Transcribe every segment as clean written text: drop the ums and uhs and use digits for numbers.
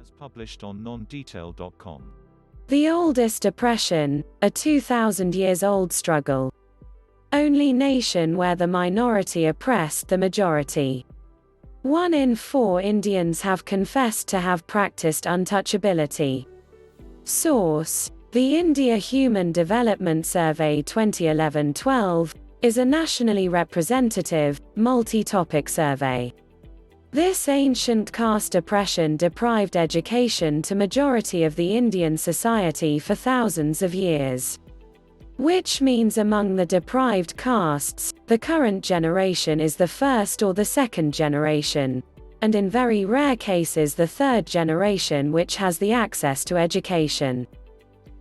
as published on nondetail.com. The oldest oppression, a 2,000 years old struggle. Only nation where the minority oppressed the majority. 1 in 4 Indians have confessed to have practiced untouchability. Source: The India Human Development Survey 2011-12 is a nationally representative, multi-topic survey. This ancient caste oppression deprived education to majority of the Indian society for thousands of years. Which means among the deprived castes, the current generation is the first or the second generation, and in very rare cases the third generation which has the access to education.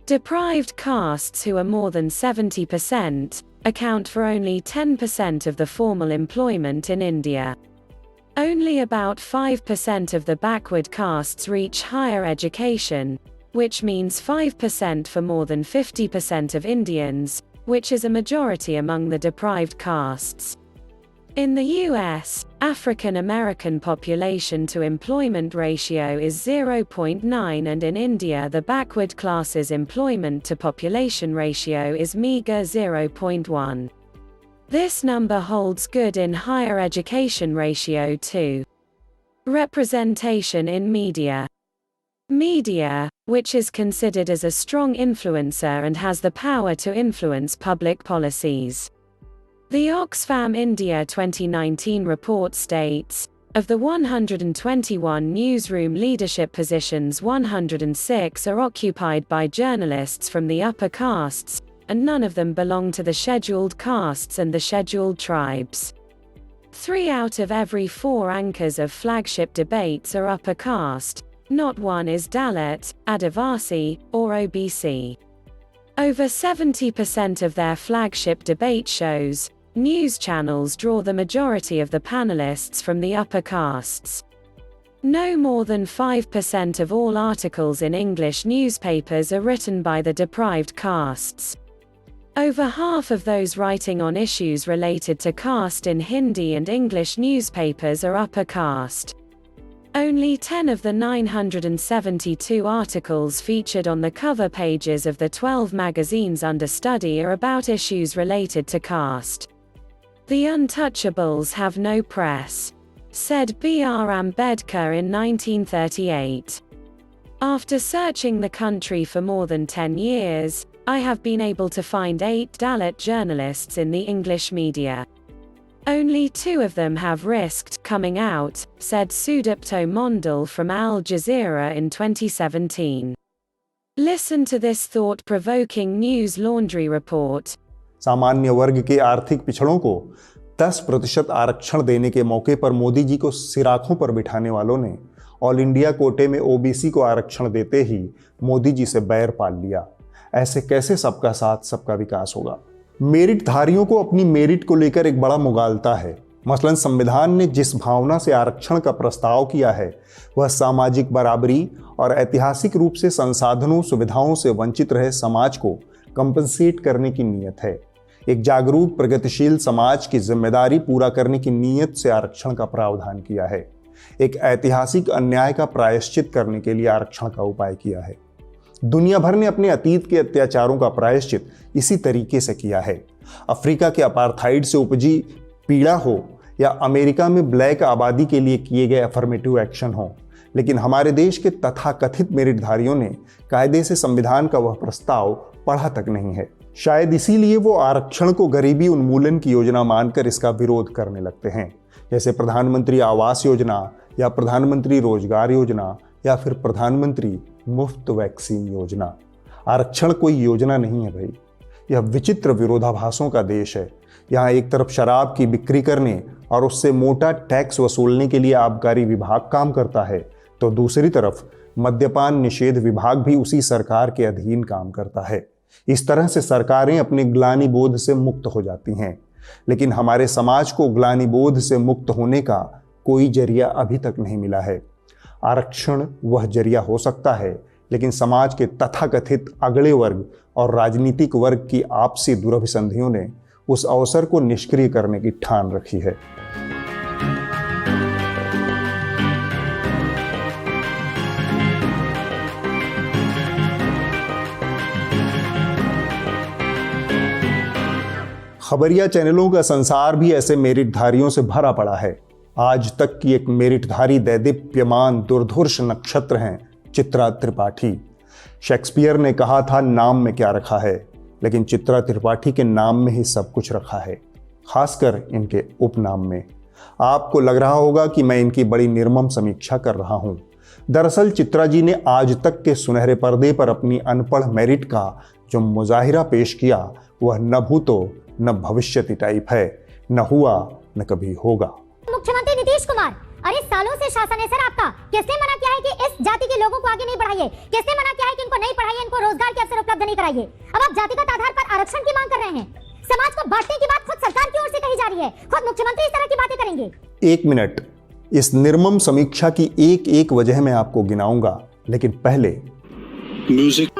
Deprived castes, who are more than 70%, account for only 10% of the formal employment in India. Only about 5% of the backward castes reach higher education, which means 5% for more than 50% of Indians, which is a majority among the deprived castes. In the US, African American population to employment ratio is 0.9, and in India the backward classes employment to population ratio is meager 0.1. This number holds good in higher education ratio too. Representation in media. Media, which is considered as a strong influencer and has the power to influence public policies. The Oxfam India 2019 report states, of the 121 newsroom leadership positions, 106 are occupied by journalists from the upper castes, and none of them belong to the scheduled castes and the scheduled tribes. 3 out of every 4 anchors of flagship debates are upper caste. Not one is Dalit, Adivasi, or OBC. Over 70% of their flagship debate shows, news channels draw the majority of the panelists from the upper castes. No more than 5% of all articles in English newspapers are written by the deprived castes. Over half of those writing on issues related to caste in Hindi and English newspapers are upper caste. Only 10 of the 972 articles featured on the cover pages of the 12 magazines under study are about issues related to caste. The untouchables have no press, said B.R. Ambedkar in 1938. After searching the country for more than 10 years, I have been able to find 8 Dalit journalists in the English media. Only 2 of them have risked coming out, said Sudipto Mondal from Al Jazeera in 2017. Listen to this thought-provoking news laundry report. सामान्य वर्ग के आर्थिक पिछड़ों को 10% आरक्षण देने के मौके पर मोदी जी को सिराखों पर बिठाने वालों ने ऑल इंडिया कोटे में ओबीसी को आरक्षण देते ही मोदी जी से बैर पाल लिया। ऐसे कैसे सबका साथ सबका विकास होगा? मेरिटधारियों को अपनी मेरिट को लेकर एक बड़ा मुगालता है। मसलन संविधान ने जिस भावना से आरक्षण का प्रस्ताव किया है वह सामाजिक बराबरी और ऐतिहासिक रूप से संसाधनों सुविधाओं से वंचित रहे समाज को कंपनसेट करने की नीयत है। एक जागरूक प्रगतिशील समाज की जिम्मेदारी पूरा करने की नीयत से आरक्षण का प्रावधान किया है। एक ऐतिहासिक अन्याय का प्रायश्चित करने के लिए आरक्षण का उपाय किया है। दुनिया भर ने अपने अतीत के अत्याचारों का प्रायश्चित इसी तरीके से किया है। अफ्रीका के अपार्थाइड से उपजी पीड़ा हो या अमेरिका में ब्लैक आबादी के लिए किए गए अफर्मेटिव एक्शन हो, लेकिन हमारे देश के तथाकथित मेरिटधारियों ने कायदे से संविधान का वह प्रस्ताव पढ़ा तक नहीं है। शायद इसीलिए वो आरक्षण को गरीबी उन्मूलन की योजना मानकर इसका विरोध करने लगते हैं, जैसे प्रधानमंत्री आवास योजना या प्रधानमंत्री रोजगार योजना या फिर प्रधानमंत्री मुफ्त वैक्सीन योजना। आरक्षण कोई योजना नहीं है भाई, यह विचित्र विरोधाभासों का देश है। यहाँ एक तरफ शराब की बिक्री करने और उससे मोटा टैक्स वसूलने के लिए आबकारी विभाग काम करता है, तो दूसरी तरफ मद्यपान निषेध विभाग भी उसी सरकार के अधीन काम करता है। इस तरह से सरकारें अपने ग्लानि बोध से मुक्त हो जाती हैं, लेकिन हमारे समाज को ग्लानि बोध से मुक्त होने का कोई जरिया अभी तक नहीं मिला है। आरक्षण वह जरिया हो सकता है, लेकिन समाज के तथाकथित अगड़े वर्ग और राजनीतिक वर्ग की आपसी दुरभिसंधियों ने उस अवसर को निष्क्रिय करने की ठान रखी है। खबरिया चैनलों का संसार भी ऐसे मेरिटधारियों से भरा पड़ा है। आज तक की एक मेरिटधारी दैदीप्यमान दुर्धर्ष नक्षत्र हैं चित्रा त्रिपाठी। शेक्सपियर ने कहा था नाम में क्या रखा है, लेकिन चित्रा त्रिपाठी के नाम में ही सब कुछ रखा है, खासकर इनके उपनाम में। आपको लग रहा होगा कि मैं इनकी बड़ी निर्मम समीक्षा कर रहा हूं। दरअसल चित्रा जी ने आज तक के सुनहरे पर्दे पर अपनी अनपढ़ मेरिट का जो मुजाहिरा पेश किया वह न भूतो न भविष्यति टाइप है, न हुआ न कभी होगा। मुख्यमंत्री नीतीश कुमार, अरे सालों से शासन है सर आपका, किसने मना किया है कि इस जाति के लोगों को आगे नहीं बढ़ाइए? किसने मना किया है कि इनको नहीं पढ़ाइए, इनको रोजगार के अवसर उपलब्ध नहीं कराइए? अब आप जातिगत आधार पर आरक्षण की मांग कर रहे हैं। समाज को बांटने की बात खुद सरकार की ओर से कही जा रही है, खुद मुख्यमंत्री इस तरह की बातें करेंगे। एक मिनट, इस निर्मम समीक्षा की एक एक वजह मैं आपको गिनाऊंगा, लेकिन पहले म्यूजिक।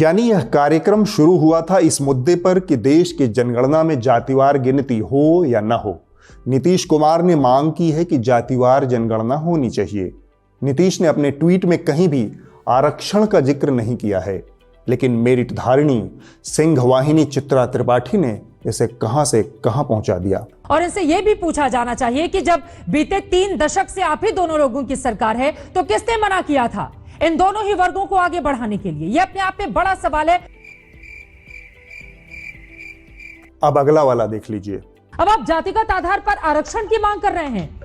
यानी यह कार्यक्रम शुरू हुआ था इस मुद्दे पर कि देश की जनगणना में जातिवार गिनती हो या न हो। नीतीश कुमार ने मांग की है कि जातिवार जनगणना होनी चाहिए। नीतीश ने अपने ट्वीट में कहीं भी आरक्षण का जिक्र नहीं किया है, लेकिन मेरिट धारिणी सिंहवाहिनी चित्रा त्रिपाठी ने इसे कहां से कहां पहुंचा दिया। और इनसे यह भी पूछा जाना चाहिए कि जब बीते 3 दशक से आप ही दोनों लोगों की सरकार है, तो किसने मना किया था इन दोनों ही वर्गों को आगे बढ़ाने के लिए? यह अपने आप में बड़ा सवाल है। अब अगला वाला देख लीजिए। अब आप जातिगत आधार पर आरक्षण की मांग कर रहे हैं।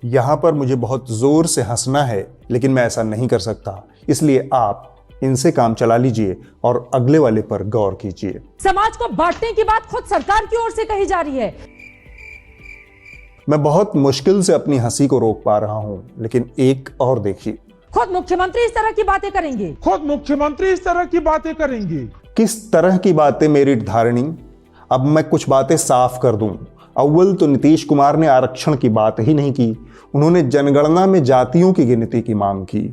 यहां पर मुझे बहुत जोर से हंसना है, लेकिन मैं ऐसा नहीं कर सकता, इसलिए आप इनसे काम चला लीजिए और अगले वाले पर गौर कीजिए। समाज को बांटने की बात खुद सरकार की ओर से कही जा रही है। मैं बहुत मुश्किल से अपनी हंसी को रोक पा रहा हूं, लेकिन एक और देखिए। खुद मुख्यमंत्री इस तरह की बातें करेंगे। खुद मुख्यमंत्री इस तरह की बातें करेंगे। किस तरह की बातें मेरिट धारिणी? अब मैं कुछ बातें साफ कर दूं। अव्वल तो नीतीश कुमार ने आरक्षण की बात ही नहीं की, उन्होंने जनगणना में जातियों की गिनती की मांग की।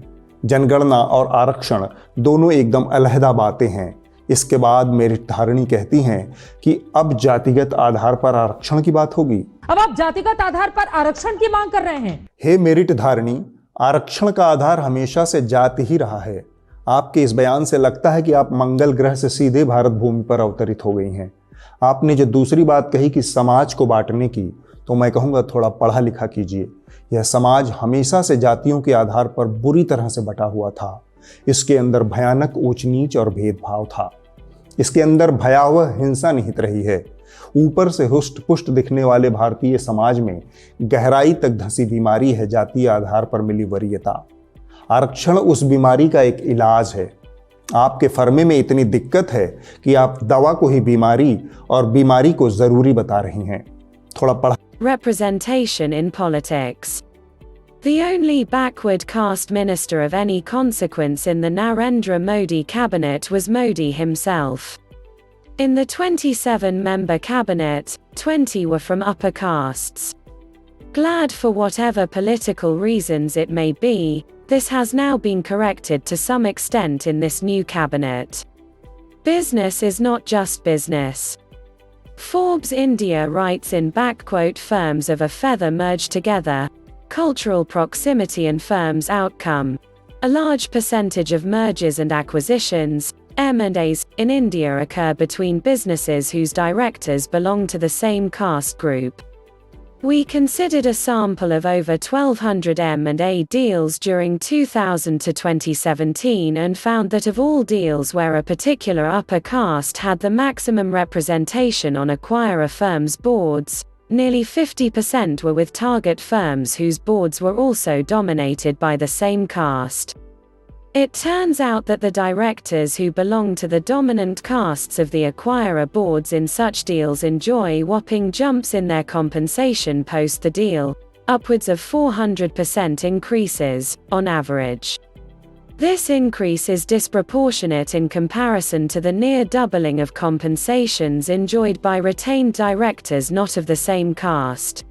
जनगणना और आरक्षण दोनों एकदम अलहदा बातें हैं। इसके बाद मेरिट धारिणी कहती हैं कि अब जातिगत आधार पर आरक्षण की बात होगी। अब आप जातिगत आधार पर आरक्षण की मांग कर रहे हैं। हे मेरिट धारिणी, आरक्षण का आधार हमेशा से जाति ही रहा है। आपके इस बयान से लगता है कि आप मंगल ग्रह से सीधे भारत भूमि पर अवतरित हो गई हैं। आपने जो दूसरी बात कही कि समाज को बांटने की, तो मैं कहूँगा थोड़ा पढ़ा लिखा कीजिए। यह समाज हमेशा से जातियों के आधार पर बुरी तरह से बटा हुआ था। इसके अंदर भयानक ऊंच नीच और भेदभाव था। इसके अंदर भयावह हिंसा निहित रही है। ऊपर से हुष्ट पुष्ट दिखने वाले भारतीय समाज में गहराई तक धंसी बीमारी है जातीय आधार पर मिली वरीयता। आरक्षण उस बीमारी का एक इलाज है। आपके फर्मे में इतनी दिक्कत है कि आप दवा को ही बीमारी और बीमारी को जरूरी बता रही हैं। थोड़ा पढ़ा। Representation in politics. The only backward caste minister of any consequence in the Narendra Modi cabinet was Modi himself. In the 27-member cabinet, 20 were from upper castes. Glad for whatever political reasons it may be, this has now been corrected to some extent in this new cabinet. Business is not just business. Forbes India writes in backquote firms of a feather merge together, cultural proximity and firms outcome. A large percentage of mergers and acquisitions, M&As, in India occur between businesses whose directors belong to the same caste group. We considered a sample of over 1,200 M&A deals during 2000 to 2017 and found that of all deals where a particular upper caste had the maximum representation on acquirer firms' boards, nearly 50% were with target firms whose boards were also dominated by the same caste. It turns out that the directors who belong to the dominant castes of the acquirer boards in such deals enjoy whopping jumps in their compensation post the deal, upwards of 400% increases, on average. This increase is disproportionate in comparison to the near doubling of compensations enjoyed by retained directors not of the same caste.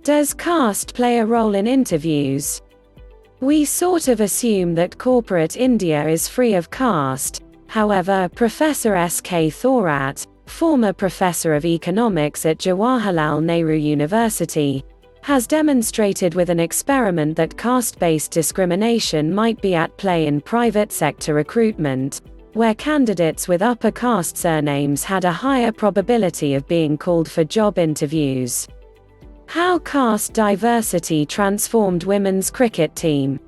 Does caste play a role in interviews? We sort of assume that corporate India is free of caste. However, Professor S.K. Thorat, former professor of economics at Jawaharlal Nehru University, has demonstrated with an experiment that caste-based discrimination might be at play in private sector recruitment, where candidates with upper caste surnames had a higher probability of being called for job interviews. How caste diversity transformed women's cricket team.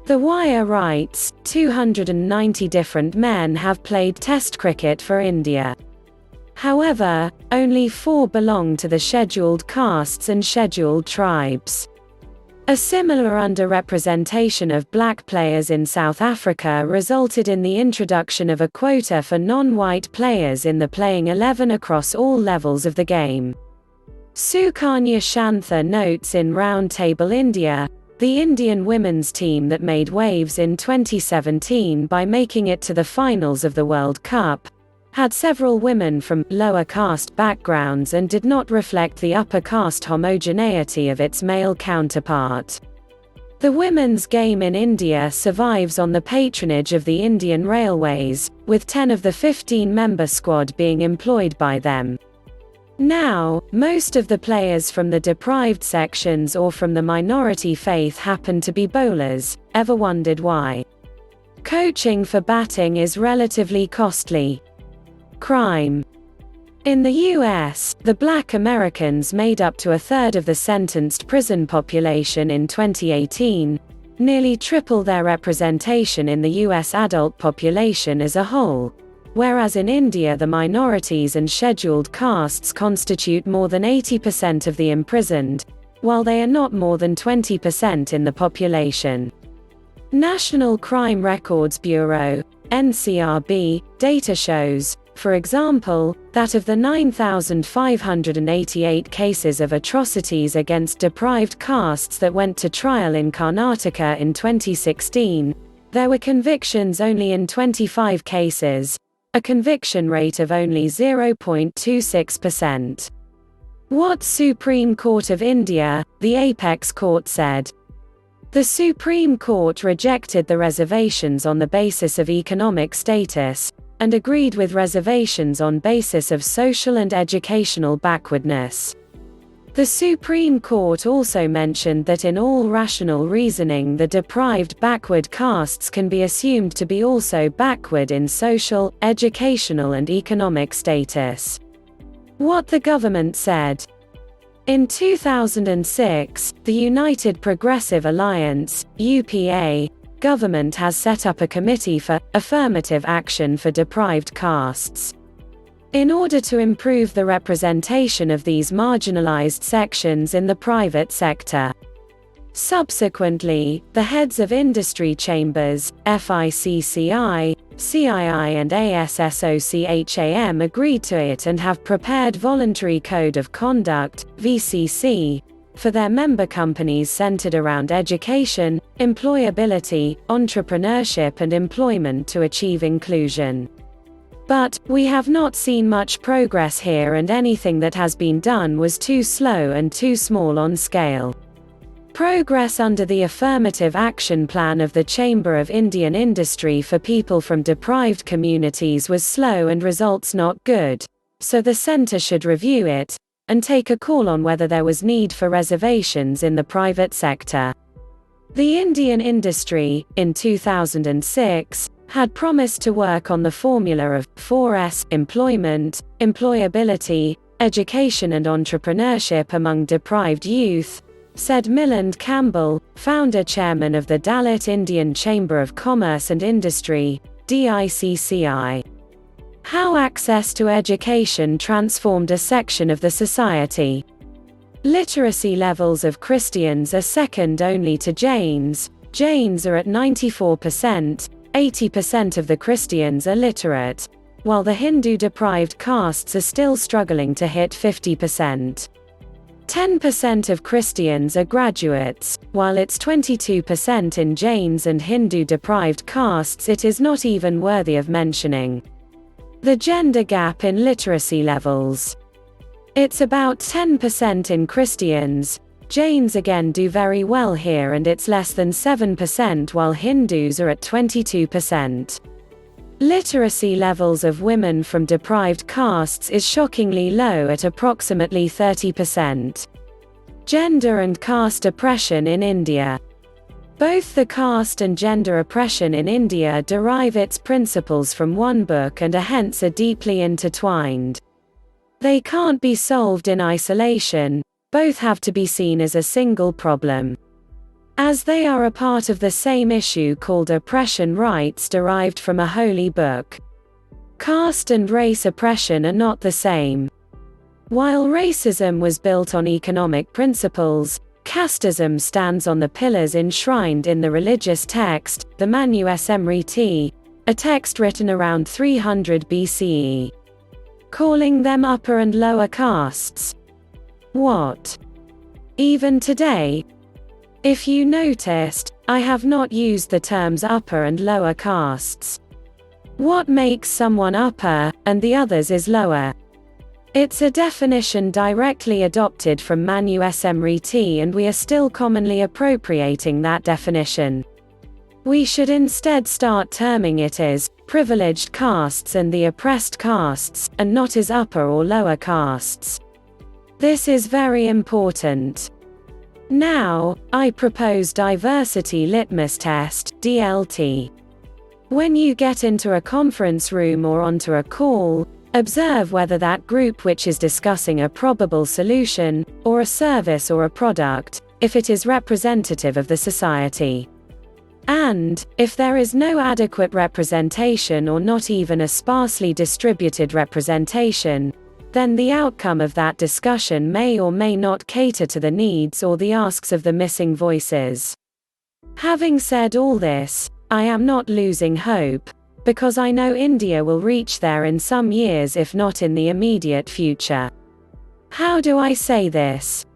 The Wire writes, 290 different men have played Test cricket for India. However, only 4 belong to the scheduled castes and scheduled tribes. A similar underrepresentation of black players in South Africa resulted in the introduction of a quota for non-white players in the playing 11 across all levels of the game. Sukanya Shantha notes in Roundtable India, the Indian women's team that made waves in 2017 by making it to the finals of the World Cup, had several women from lower caste backgrounds and did not reflect the upper caste homogeneity of its male counterpart. The women's game in India survives on the patronage of the Indian Railways, with 10 of the 15-member squad being employed by them. Now, most of the players from the deprived sections or from the minority faith happen to be bowlers. Ever wondered why? Coaching for batting is relatively costly. Crime. In the US, the black Americans made up to a third of the sentenced prison population in 2018, nearly triple their representation in the US adult population as a whole, whereas in India the minorities and scheduled castes constitute more than 80% of the imprisoned, while they are not more than 20% in the population. National Crime Records Bureau, NCRB, data shows, for example, that of the 9,588 cases of atrocities against deprived castes that went to trial in Karnataka in 2016, there were convictions only in 25 cases, a conviction rate of only 0.26%. What Supreme Court of India, the apex court said. The Supreme Court rejected the reservations on the basis of economic status, and agreed with reservations on basis of social and educational backwardness. The Supreme Court also mentioned that in all rational reasoning the deprived backward castes can be assumed to be also backward in social, educational and economic status. What the government said. In 2006, the United Progressive Alliance, UPA, government has set up a committee for affirmative action for deprived castes. In order to improve the representation of these marginalized sections in the private sector. Subsequently, the heads of industry chambers, FICCI, CII and ASSOCHAM agreed to it and have prepared Voluntary Code of Conduct, VCC, for their member companies centered around education, employability, entrepreneurship and employment to achieve inclusion. But, we have not seen much progress here and anything that has been done was too slow and too small on scale. Progress under the Affirmative Action Plan of the Chamber of Indian Industry for people from deprived communities was slow and results not good, so the centre should review it, and take a call on whether there was need for reservations in the private sector. The Indian industry, in 2006, had promised to work on the formula of 4S employment, employability, education and entrepreneurship among deprived youth, said Milind Campbell, founder-chairman of the Dalit Indian Chamber of Commerce and Industry, DICCI. How access to education transformed a section of the society. Literacy levels of Christians are second only to Jains. Jains are at 94%, 80% of the Christians are literate, while the Hindu deprived castes are still struggling to hit 50%. 10% of Christians are graduates, while it's 22% in Jains and Hindu deprived castes. It is not even worthy of mentioning. The gender gap in literacy levels. It's about 10% in Christians. Jains again do very well here and it's less than 7% while Hindus are at 22%. Literacy levels of women from deprived castes is shockingly low at approximately 30%. Gender and caste oppression in India. Both the caste and gender oppression in India derive its principles from one book and are hence deeply intertwined. They can't be solved in isolation, both have to be seen as a single problem. As they are a part of the same issue called oppression rights derived from a holy book. Caste and race oppression are not the same. While racism was built on economic principles, casteism stands on the pillars enshrined in the religious text, the Manu Smriti, a text written around 300 BCE. Calling them upper and lower castes. What? Even today? If you noticed, I have not used the terms upper and lower castes. What makes someone upper, and the others is lower? It's a definition directly adopted from Manu Smriti, and we are still commonly appropriating that definition. We should instead start terming it as privileged castes and the oppressed castes, and not as upper or lower castes. This is very important. Now, I propose diversity litmus test, DLT. When you get into a conference room or onto a call, observe whether that group which is discussing a probable solution, or a service or a product, if it is representative of the society. And, if there is no adequate representation or not even a sparsely distributed representation, then the outcome of that discussion may or may not cater to the needs or the asks of the missing voices. Having said all this, I am not losing hope, because I know India will reach there in some years if not in the immediate future. How do I say this?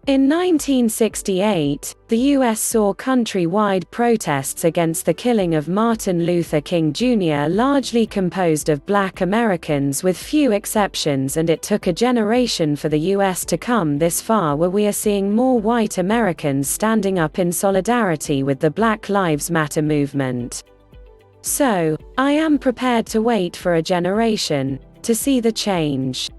In 1968, the US saw countrywide protests against the killing of Martin Luther King Jr., largely composed of Black Americans with few exceptions, and it took a generation for the US to come this far where we are seeing more white Americans standing up in solidarity with the Black Lives Matter movement. So, I am prepared to wait for a generation to see the change.